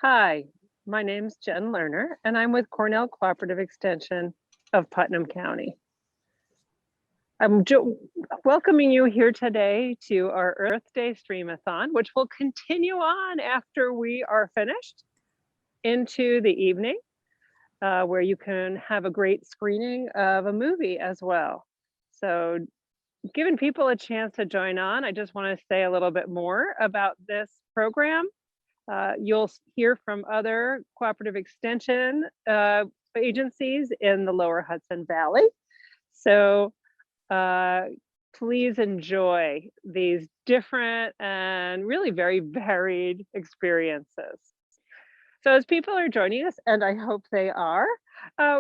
Hi, my name's Jen Lerner, and I'm with Cornell Cooperative Extension of Putnam County. I'm welcoming you here today to our Earth Day Streamathon, which will continue on after we are finished into the evening, where you can have a great screening of a movie as well. So giving people a chance to join on, I just want to say a little bit more about this program. You'll hear from other cooperative extension agencies in the lower Hudson Valley. So please enjoy these different and really very varied experiences. So as people are joining us, and I hope they are,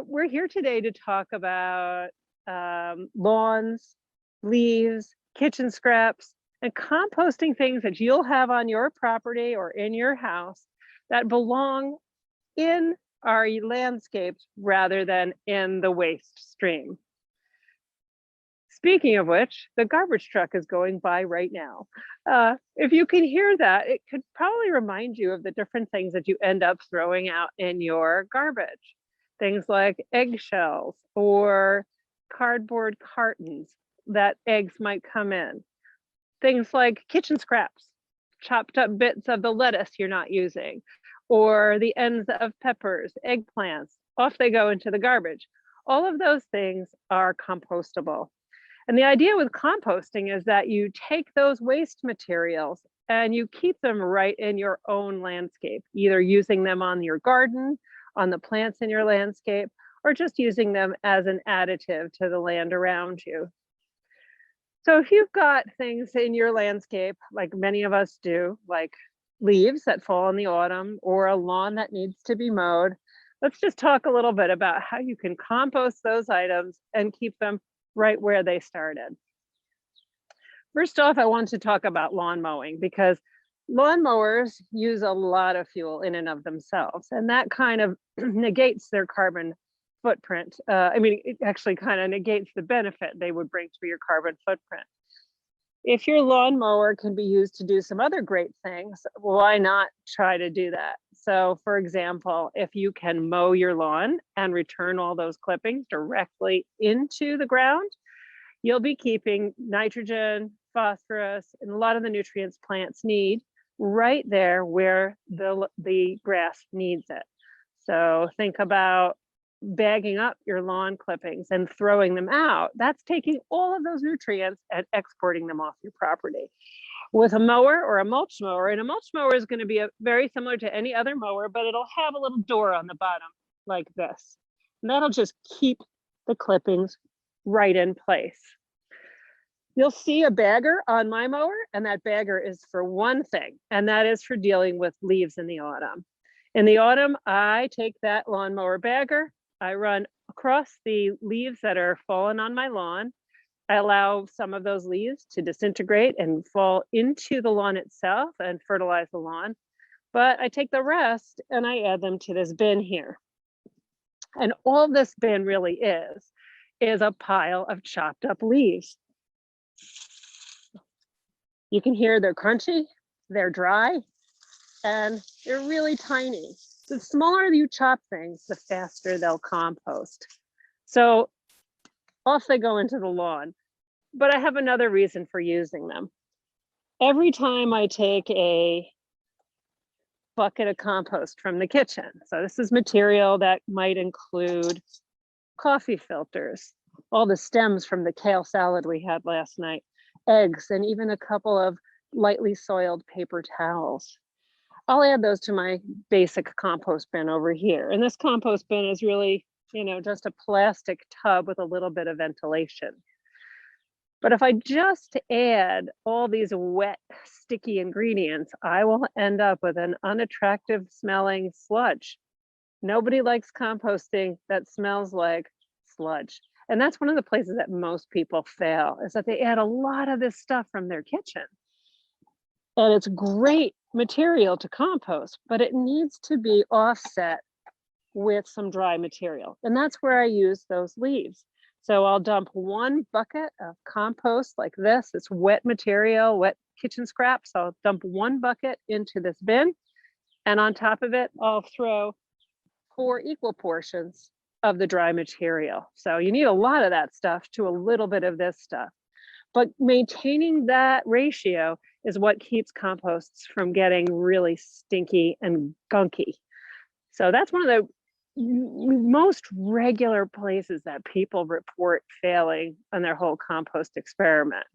we're here today to talk about lawns, leaves, kitchen scraps, and composting things that you'll have on your property or in your house that belong in our landscapes rather than in the waste stream. Speaking of which, the garbage truck is going by right now. If you can hear that, it could probably remind you of the different things that you end up throwing out in your garbage. Things like eggshells or cardboard cartons that eggs might come in. Things like kitchen scraps, chopped up bits of the lettuce you're not using, or the ends of peppers, eggplants, off they go into the garbage. All of those things are compostable. And the idea with composting is that you take those waste materials and you keep them right in your own landscape, either using them on your garden, on the plants in your landscape, or just using them as an additive to the land around you. So if you've got things in your landscape, like many of us do, like leaves that fall in the autumn or a lawn that needs to be mowed, let's just talk a little bit about how you can compost those items and keep them right where they started. First off, I want to talk about lawn mowing because lawn mowers use a lot of fuel in and of themselves, and that kind of negates their carbon footprint. It actually kind of negates the benefit they would bring to your carbon footprint. If your lawnmower can be used to do some other great things, why not try to do that? So for example, if you can mow your lawn and return all those clippings directly into the ground, you'll be keeping nitrogen, phosphorus, and a lot of the nutrients plants need right there where the grass needs it. So think about bagging up your lawn clippings and throwing them out. That's taking all of those nutrients and exporting them off your property. With a mower or a mulch mower, and a mulch mower is going to be very similar to any other mower, but it'll have a little door on the bottom like this. And that'll just keep the clippings right in place. You'll see a bagger on my mower, and that bagger is for one thing, and that is for dealing with leaves in the autumn. In the autumn, I take that lawnmower bagger, I run across the leaves that are fallen on my lawn. I allow some of those leaves to disintegrate and fall into the lawn itself and fertilize the lawn. But I take the rest and I add them to this bin here. And all this bin really is a pile of chopped up leaves. You can hear they're crunchy, they're dry, and they're really tiny. The smaller you chop things, the faster they'll compost. So off they go into the lawn. But I have another reason for using them. Every time I take a bucket of compost from the kitchen, so this is material that might include coffee filters, all the stems from the kale salad we had last night, eggs, and even a couple of lightly soiled paper towels. I'll add those to my basic compost bin over here. And this compost bin is really, just a plastic tub with a little bit of ventilation. But if I just add all these wet, sticky ingredients, I will end up with an unattractive smelling sludge. Nobody likes composting that smells like sludge. And that's one of the places that most people fail, is that they add a lot of this stuff from their kitchen. And it's great material to compost, but it needs to be offset with some dry material. And that's where I use those leaves. So I'll dump one bucket of compost like this. It's wet material, wet kitchen scraps. I'll dump one bucket into this bin. And on top of it, I'll throw 4 equal portions of the dry material. So you need a lot of that stuff to a little bit of this stuff. But maintaining that ratio is what keeps composts from getting really stinky and gunky. So that's one of the most regular places that people report failing on their whole compost experiment.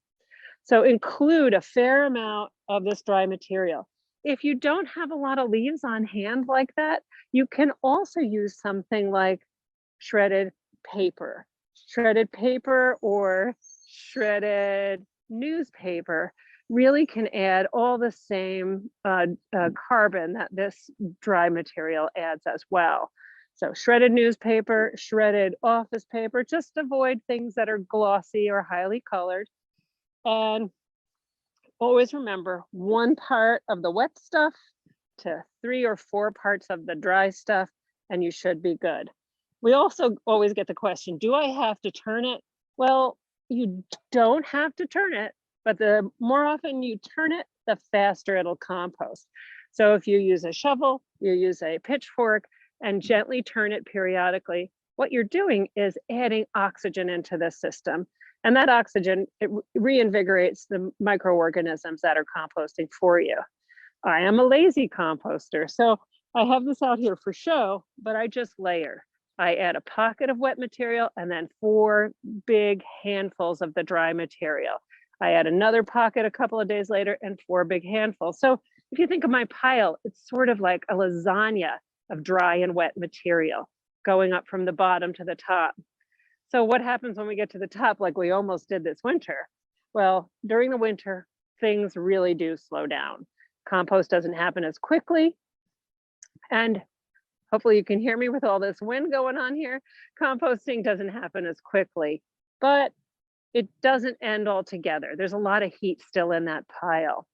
So include a fair amount of this dry material. If you don't have a lot of leaves on hand like that, you can also use something like shredded paper. Shredded paper or shredded newspaper really can add all the same carbon that this dry material adds as well. So shredded newspaper, shredded office paper, just avoid things that are glossy or highly colored. And always remember 1 part of the wet stuff to 3 or 4 parts of the dry stuff, and you should be good. We also always get the question, do I have to turn it? Well, you don't have to turn it, but the more often you turn it, the faster it'll compost. So if you use a shovel, you use a pitchfork, and gently turn it periodically, what you're doing is adding oxygen into the system. And that oxygen, it reinvigorates the microorganisms that are composting for you. I am a lazy composter, so I have this out here for show, but I just layer. I add a pocket of wet material and then 4 big handfuls of the dry material. I add another pocket a couple of days later and 4 big handfuls. So if you think of my pile, it's sort of like a lasagna of dry and wet material going up from the bottom to the top. So what happens when we get to the top, like we almost did this winter? Well, during the winter, things really do slow down. Compost doesn't happen as quickly. And hopefully you can hear me with all this wind going on here. Composting doesn't happen as quickly, but it doesn't end altogether. There's a lot of heat still in that pile.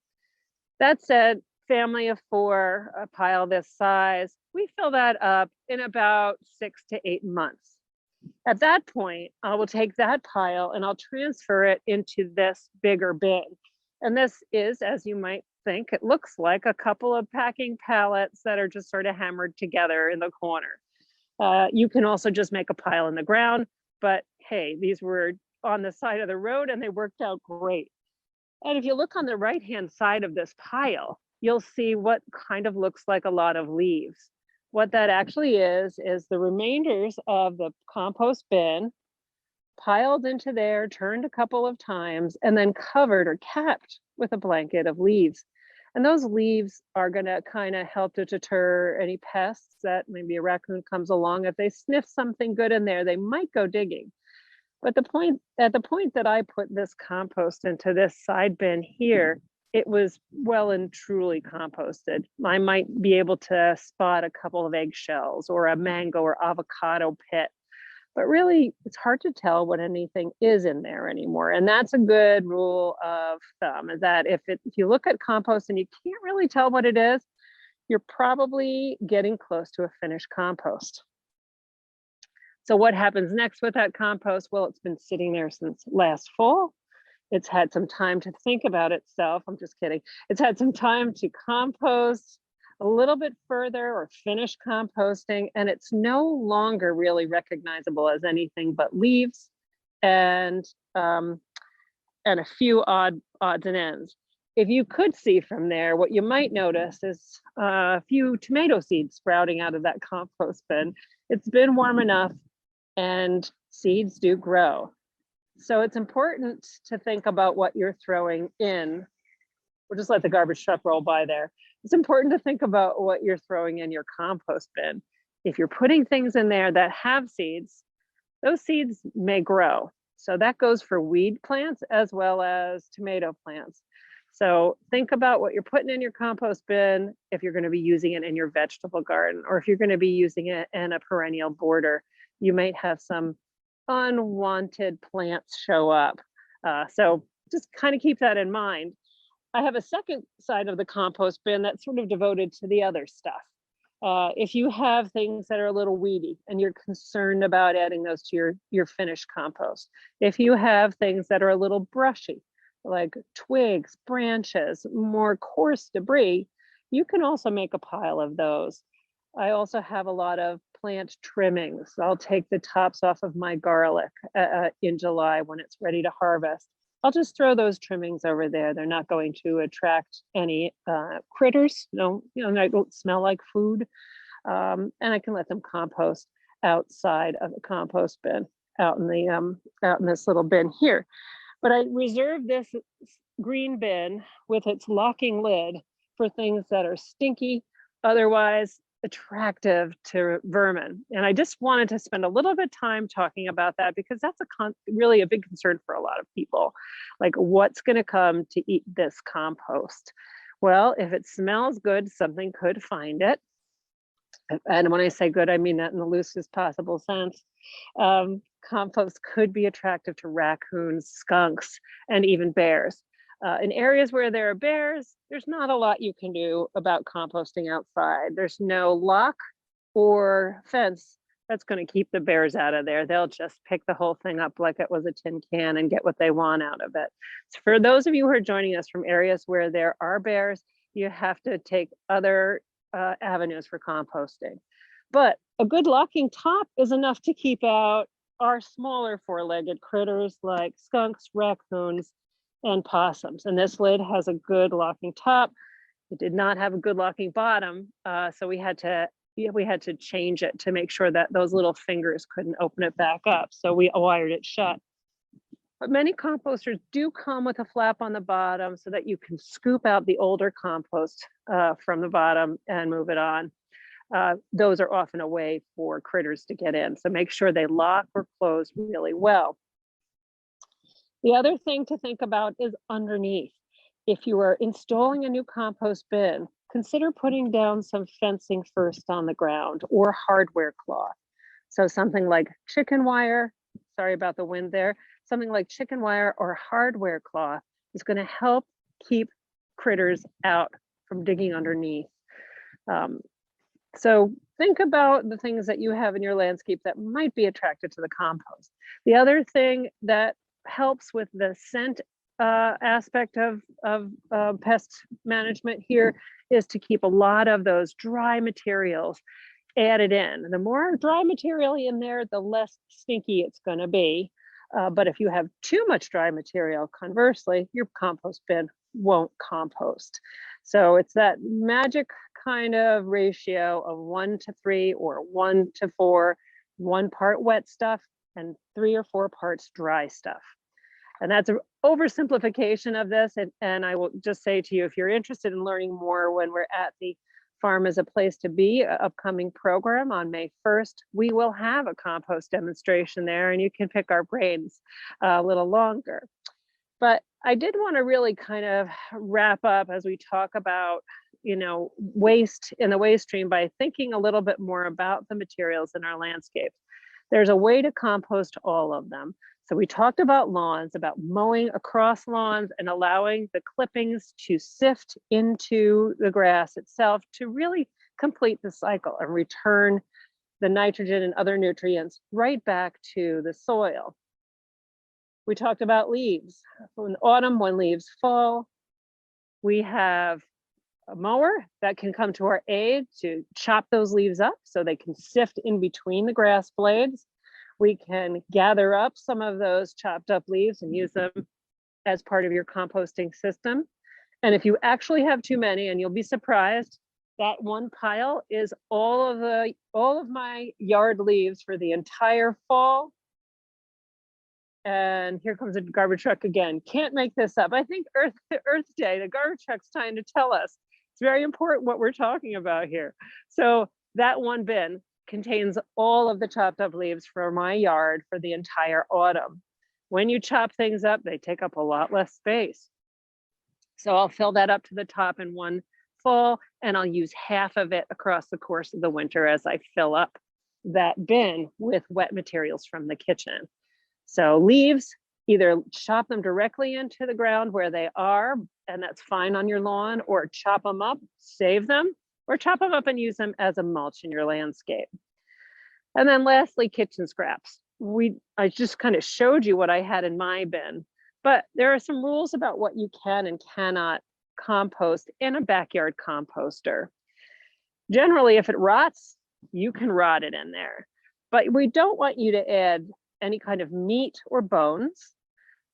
That said, family of 4, a pile this size, we fill that up in about 6 to 8 months. At that point, I will take that pile and I'll transfer it into this bigger bin. And this is, as you might think, it looks like a couple of packing pallets that are just sort of hammered together in the corner. You can also just make a pile in the ground, but hey, these were on the side of the road and they worked out great. And if you look on the right-hand side of this pile, you'll see what kind of looks like a lot of leaves. What that actually is the remainders of the compost bin piled into there, turned a couple of times, and then covered or capped with a blanket of leaves. And those leaves are gonna kind of help to deter any pests that maybe a raccoon comes along. If they sniff something good in there, they might go digging. But at the point that I put this compost into this side bin here, it was well and truly composted. I might be able to spot a couple of eggshells or a mango or avocado pit, but really it's hard to tell what anything is in there anymore. And that's a good rule of thumb, is that if you look at compost and you can't really tell what it is, you're probably getting close to a finished compost. So what happens next with that compost? Well, it's been sitting there since last fall. It's had some time to think about itself. I'm just kidding. It's had some time to compost a little bit further or finish composting, and it's no longer really recognizable as anything but leaves and a few odds and ends. If you could see from there, what you might notice is a few tomato seeds sprouting out of that compost bin. It's been warm enough and seeds do grow. So it's important to think about what you're throwing in. We'll just let the garbage truck roll by there. It's important to think about what you're throwing in your compost bin. If you're putting things in there that have seeds, those seeds may grow. So that goes for weed plants as well as tomato plants. So think about what you're putting in your compost bin if you're going to be using it in your vegetable garden, or if you're going to be using it in a perennial border. You might have some unwanted plants show up. So just kind of keep that in mind. I have a second side of the compost bin that's sort of devoted to the other stuff. If you have things that are a little weedy and you're concerned about adding those to your finished compost, if you have things that are a little brushy, like twigs, branches, more coarse debris, You can also make a pile of those. I also have a lot of plant trimmings. I'll take the tops off of my garlic in July when it's ready to harvest. I'll just throw those trimmings over there. They're not going to attract any critters. No, they don't smell like food. And I can let them compost outside of the compost bin, out in this little bin here. But I reserve this green bin with its locking lid for things that are stinky, otherwise attractive to vermin. And I just wanted to spend a little bit of time talking about that because that's really a big concern for a lot of people. Like, what's going to come to eat this compost? Well, if it smells good, something could find it. And when I say good, I mean that in the loosest possible sense. Compost could be attractive to raccoons, skunks, and even bears. In areas where there are bears, there's not a lot you can do about composting outside. There's no lock or fence that's going to keep the bears out of there. They'll just pick the whole thing up like it was a tin can and get what they want out of it. So for those of you who are joining us from areas where there are bears, you have to take other avenues for composting. But a good locking top is enough to keep out our smaller four-legged critters like skunks, raccoons, and possums. And this lid has a good locking top. It did not have a good locking bottom, so we had to change it to make sure that those little fingers couldn't open it back up. So we wired it shut. But many composters do come with a flap on the bottom so that you can scoop out the older compost from the bottom and move it on. Those are often a way for critters to get in. So make sure they lock or close really well. The other thing to think about is underneath. If you are installing a new compost bin, consider putting down some fencing first on the ground or hardware cloth. So something like chicken wire, sorry about the wind there, something like chicken wire or hardware cloth is going to help keep critters out from digging underneath. So think about the things that you have in your landscape that might be attracted to the compost. The other thing that helps with the scent aspect of pest management here is to keep a lot of those dry materials added in. The more dry material in there, the less stinky it's going to be. But if you have too much dry material, conversely, your compost bin won't compost. So it's that magic kind of ratio of 1:3 or 1:4, 1 part wet stuff and 3 or 4 parts dry stuff. And that's an oversimplification of this. And I will just say to you, if you're interested in learning more when we're at the Farm is a Place to Be upcoming program on May 1st, we will have a compost demonstration there and you can pick our brains a little longer. But I did want to really kind of wrap up as we talk about, waste in the waste stream by thinking a little bit more about the materials in our landscape. There's a way to compost all of them. So we talked about lawns, about mowing across lawns and allowing the clippings to sift into the grass itself to really complete the cycle and return the nitrogen and other nutrients right back to the soil. We talked about leaves. In autumn, when leaves fall, we have a mower that can come to our aid to chop those leaves up so they can sift in between the grass blades. We can gather up some of those chopped up leaves and use them as part of your composting system. And if you actually have too many, and you'll be surprised, that one pile is all of my yard leaves for the entire fall. And here comes a garbage truck again. Can't make this up. I think Earth Day, the garbage truck's trying to tell us it's very important what we're talking about here. So that one bin contains all of the chopped up leaves for my yard for the entire autumn. When you chop things up, they take up a lot less space. So I'll fill that up to the top in one fall, and I'll use half of it across the course of the winter as I fill up that bin with wet materials from the kitchen. So leaves, either chop them directly into the ground where they are, and that's fine on your lawn, or chop them up, save them, or chop them up and use them as a mulch in your landscape. And then lastly, kitchen scraps. I just kind of showed you what I had in my bin, but there are some rules about what you can and cannot compost in a backyard composter. Generally, if it rots, you can rot it in there. But we don't want you to add any kind of meat or bones.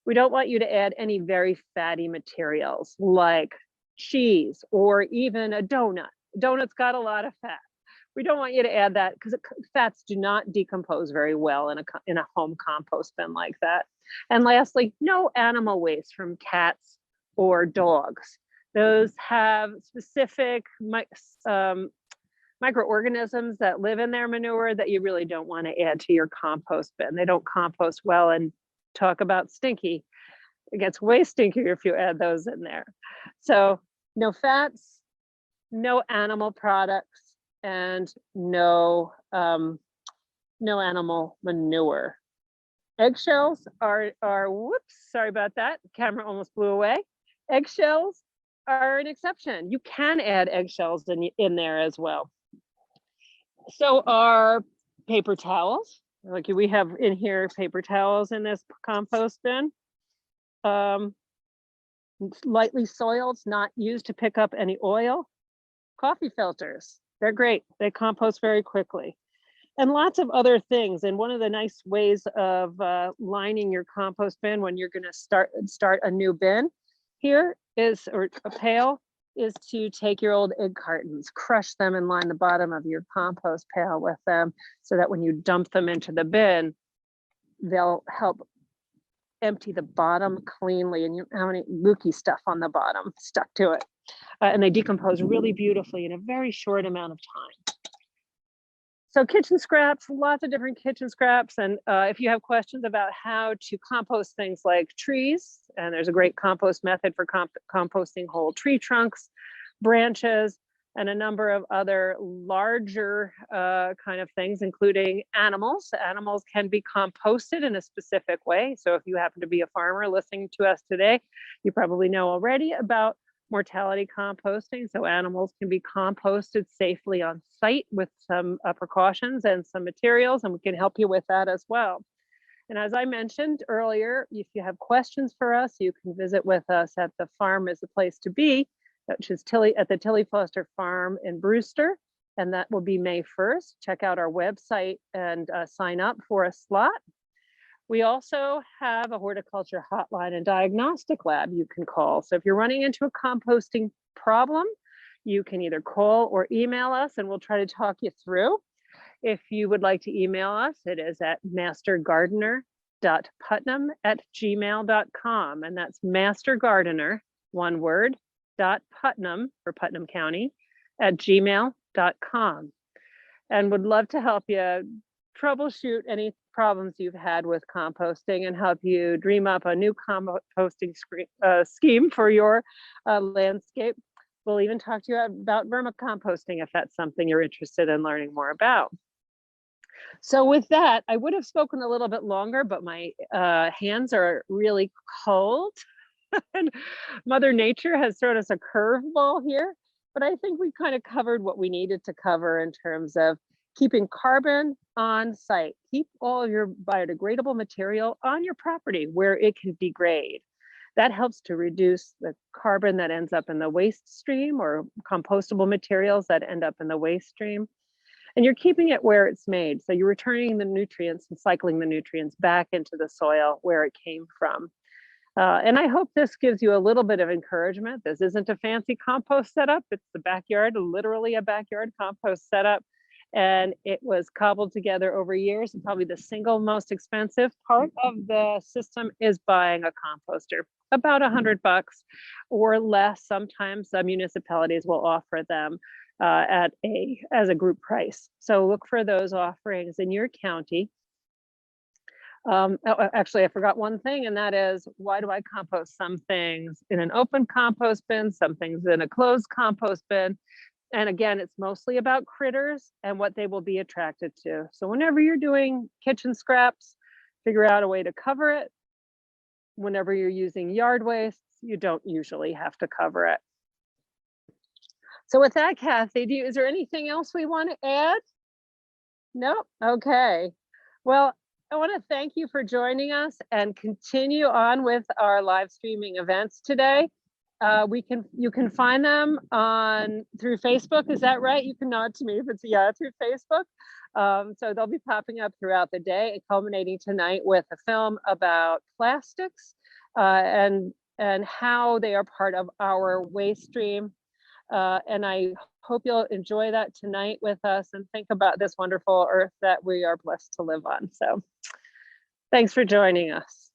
We don't want you to add any very fatty materials like cheese or even a donut. Donut's got a lot of fat. We don't want you to add that because fats do not decompose very well in a home compost bin like that. And lastly, no animal waste from cats or dogs. Those have specific microorganisms that live in their manure that you really don't want to add to your compost bin. They don't compost well, and talk about stinky. It gets way stinkier if you add those in there. So no fats, no animal products, and no animal manure. Eggshells are whoops, sorry about that. The camera almost blew away. Eggshells are an exception. You can add eggshells in there as well. So are paper towels. Like we have in here paper towels in this compost bin. Lightly soiled, not used to pick up any oil. Coffee filters, they're great. They compost very quickly. And lots of other things. And one of the nice ways of lining your compost bin when you're gonna start a new bin here is, or a pail, is to take your old egg cartons, crush them and line the bottom of your compost pail with them so that when you dump them into the bin, they'll help empty the bottom cleanly, and you don't have any looky stuff on the bottom stuck to it. And they decompose really beautifully in a very short amount of time. So kitchen scraps, lots of different kitchen scraps. And if you have questions about how to compost things like trees, and there's a great compost method for composting whole tree trunks, branches, and a number of other larger kind of things, including animals. Animals can be composted in a specific way. So if you happen to be a farmer listening to us today, you probably know already about mortality composting. So animals can be composted safely on site with some precautions and some materials, and we can help you with that as well. And as I mentioned earlier, if you have questions for us, you can visit with us at the Farm is the Place to Be, which is at the Tilly Foster Farm in Brewster, and that will be May 1st. Check out our website and sign up for a slot. We also have a horticulture hotline and diagnostic lab you can call. So if you're running into a composting problem, you can either call or email us and we'll try to talk you through. If you would like to email us, it is at mastergardener.putnam@gmail.com. And that's mastergardener, one word, .putnam for Putnam County @gmail.com. And would love to help you troubleshoot any problems you've had with composting and help you dream up a new composting scheme for your landscape. We'll even talk to you about vermicomposting if that's something you're interested in learning more about. So with that, I would have spoken a little bit longer, but my hands are really cold. And Mother Nature has thrown us a curveball here, but I think we kind of covered what we needed to cover in terms of keeping carbon on site. Keep all of your biodegradable material on your property where it can degrade. That helps to reduce the carbon that ends up in the waste stream, or compostable materials that end up in the waste stream. And you're keeping it where it's made. So you're returning the nutrients and cycling the nutrients back into the soil where it came from. And I hope this gives you a little bit of encouragement. This isn't a fancy compost setup. It's the backyard, literally a backyard compost setup. And it was cobbled together over years. And probably the single most expensive part of the system is buying a composter, about $100 or less. Sometimes municipalities will offer them as a group price. So look for those offerings in your county. Actually, I forgot one thing, and that is, why do I compost some things in an open compost bin, some things in a closed compost bin? And again, it's mostly about critters and what they will be attracted to. So whenever you're doing kitchen scraps, figure out a way to cover it. Whenever you're using yard waste, you don't usually have to cover it. So with that, Kathy, is there anything else we want to add? No? Okay. Well, I want to thank you for joining us and continue on with our live streaming events today. you can find them through Facebook. Is that right? You can nod to me if it's through Facebook. So they'll be popping up throughout the day, culminating tonight with a film about plastics and how they are part of our waste stream. And I hope you'll enjoy that tonight with us and think about this wonderful earth that we are blessed to live on. So thanks for joining us.